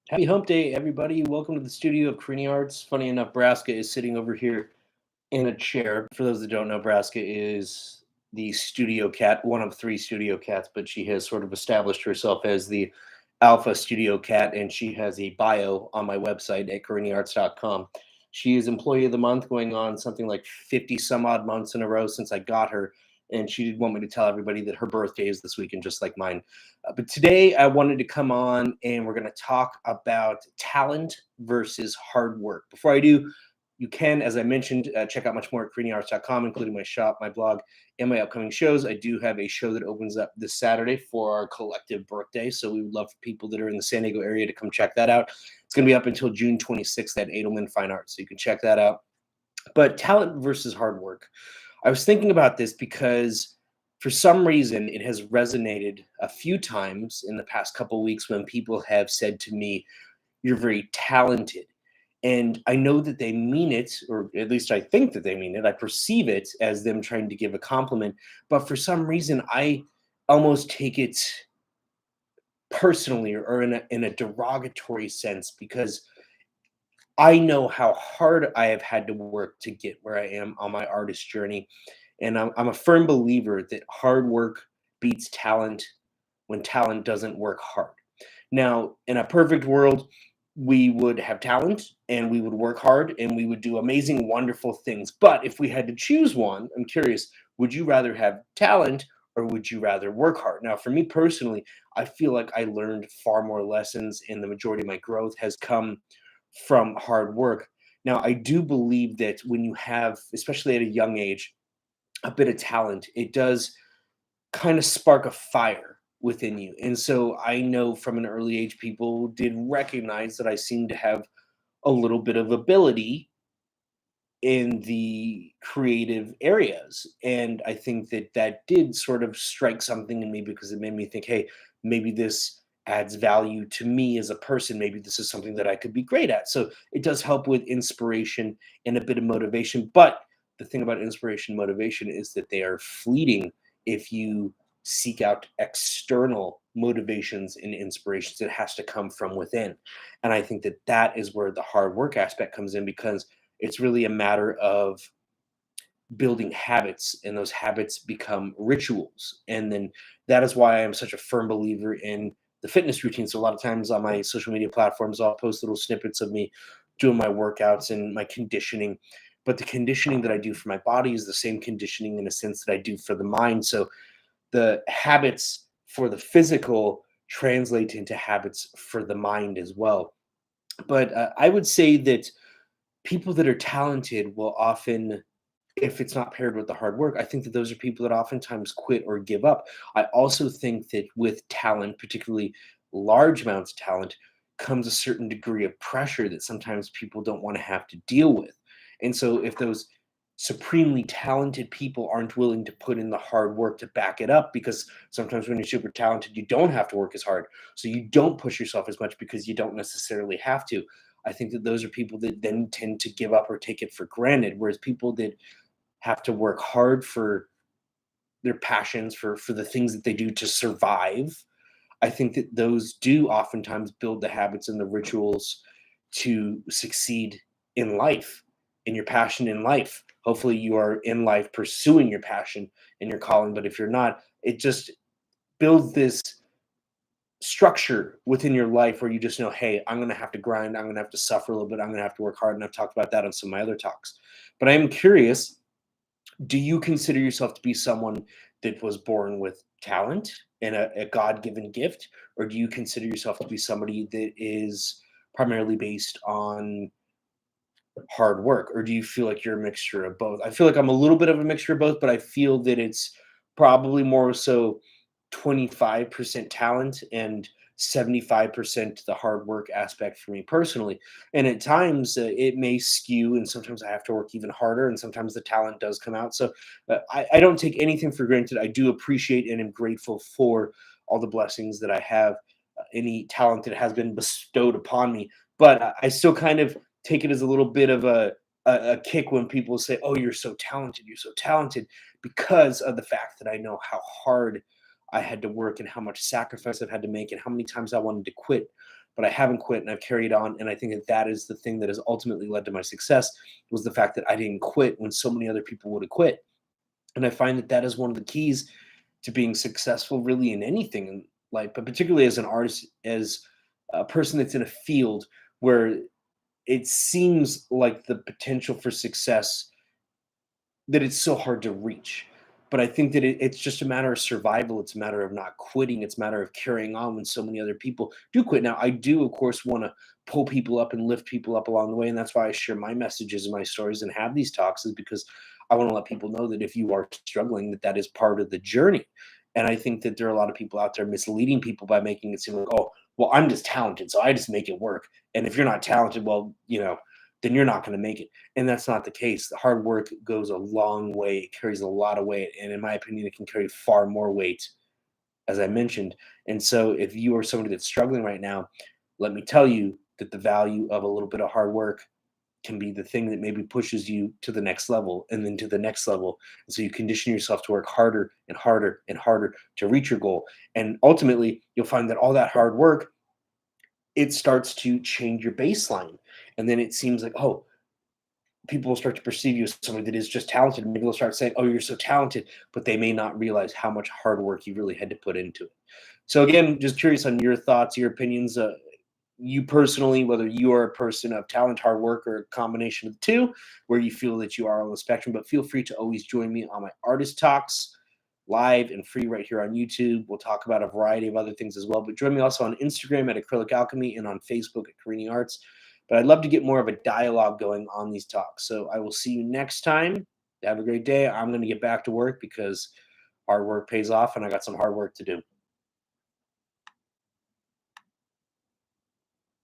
Happy hump day, everybody. Welcome to the studio of Carini Arts. Funny enough, Braska is sitting over here in a chair. For those that don't know, Braska is the studio cat, one of three studio cats, but she has sort of established herself as the alpha studio cat, and she has a bio on my website at CariniArts.com. She is Employee of the Month, going on something like 50 some odd months in a row since I got her. And she did want me to tell everybody that her birthday is this weekend, just like mine. But today I wanted to come on and we're going to talk about talent versus hard work. Before I do, you can, as I mentioned, check out much more at CariniArts.com, including my shop, my blog, and my upcoming shows. I do have a show that opens up this Saturday for our collective birthday. So we would love for people that are in the San Diego area to come check that out. It's going to be up until June 26th at Edelman Fine Arts. So you can check that out. But talent versus hard work. I was thinking about this because for some reason it has resonated a few times in the past couple of weeks when people have said to me, "You're very talented." And I know that they mean it, or at least I think that they mean it. I perceive it as them trying to give a compliment. But for some reason, I almost take it personally or in a derogatory sense because I know how hard I have had to work to get where I am on my artist journey. And I'm a firm believer that hard work beats talent when talent doesn't work hard. Now, in a perfect world, we would have talent and we would work hard and we would do amazing, wonderful things. But if we had to choose one, I'm curious, would you rather have talent or would you rather work hard? Now, for me personally, I feel like I learned far more lessons and the majority of my growth has come from hard work. Now, I do believe that when you have, especially at a young age, a bit of talent, it does kind of spark a fire within you. And so I know from an early age, people did recognize that I seemed to have a little bit of ability in the creative areas. And I think that that did sort of strike something in me because it made me think, hey, maybe this adds value to me as a person. Maybe this is something that I could be great at. So it does help with inspiration and a bit of motivation. But the thing about inspiration and motivation is that they are fleeting if you seek out external motivations and inspirations. It has to come from within. And I think that that is where the hard work aspect comes in because it's really a matter of building habits, and those habits become rituals. And then that is why I'm such a firm believer in the fitness routine. So a lot of times on my social media platforms, I'll post little snippets of me doing my workouts and my conditioning. But the conditioning that I do for my body is the same conditioning in a sense that I do for the mind. So the habits for the physical translate into habits for the mind as well. But I would say that people that are talented will often, if it's not paired with the hard work, I think that those are people that oftentimes quit or give up. I also think that with talent, particularly large amounts of talent, comes a certain degree of pressure that sometimes people don't want to have to deal with. And so if those supremely talented people aren't willing to put in the hard work to back it up, because sometimes when you're super talented, you don't have to work as hard. So you don't push yourself as much because you don't necessarily have to. I think that those are people that then tend to give up or take it for granted. Whereas people that have to work hard for their passions, for the things that they do to survive, I think that those do oftentimes build the habits and the rituals to succeed in life, in your passion in life. Hopefully you are in life pursuing your passion and your calling, but if you're not, it just builds this structure within your life where you just know, hey, I'm going to have to grind, I'm going to have to suffer a little bit, I'm going to have to work hard. And I've talked about that on some of my other talks. But I am curious, do you consider yourself to be someone that was born with talent and a God-given gift, or do you consider yourself to be somebody that is primarily based on hard work, or do you feel like you're a mixture of both? I feel like I'm a little bit of a mixture of both, but I feel that it's probably more so 25% talent and 75% the hard work aspect for me personally. And at times it may skew, and sometimes I have to work even harder, and sometimes the talent does come out. So I don't take anything for granted. I do appreciate and am grateful for all the blessings that I have, any talent that has been bestowed upon me. But I still kind of take it as a little bit of a kick when people say, "Oh, you're so talented," because of the fact that I know how hard I had to work and how much sacrifice I've had to make and how many times I wanted to quit. but I haven't quit and I've carried on. And I think that that is the thing that has ultimately led to my success, was the fact that I didn't quit when so many other people would have quit. And I find that that is one of the keys to being successful really in anything in life, but particularly as an artist, as a person that's in a field where it seems like the potential for success, that it's so hard to reach. But I think that it's just a matter of survival. It's a matter of not quitting. It's a matter of carrying on when so many other people do quit. Now, I do, of course, want to pull people up and lift people up along the way. And that's why I share my messages and my stories and have these talks, is because I want to let people know that if you are struggling, that that is part of the journey. And I think that there are a lot of people out there misleading people by making it seem like, oh, well, I'm just talented, so I just make it work. And if you're not talented, well, then you're not going to make it. And that's not the case. The hard work goes a long way. It carries a lot of weight. And in my opinion, it can carry far more weight, as I mentioned. And so if you are somebody that's struggling right now, let me tell you that the value of a little bit of hard work can be the thing that maybe pushes you to the next level and then to the next level. And so you condition yourself to work harder and harder and harder to reach your goal. And ultimately, you'll find that all that hard work, it starts to change your baseline. And then it seems like, oh, people will start to perceive you as somebody that is just talented. Maybe they'll start saying, "Oh, you're so talented," but they may not realize how much hard work you really had to put into it. So again, just curious on your thoughts, your opinions. You personally, whether you are a person of talent, hard work, or a combination of the two, where you feel that you are on the spectrum. But feel free to always join me on my artist talks, live and free right here on YouTube. We'll talk about a variety of other things as well. But join me also on Instagram at Acrylic Alchemy and on Facebook at Carini Arts. But I'd love to get more of a dialogue going on these talks. So I will see you next time. Have a great day. I'm going to get back to work because hard work pays off and I got some hard work to do.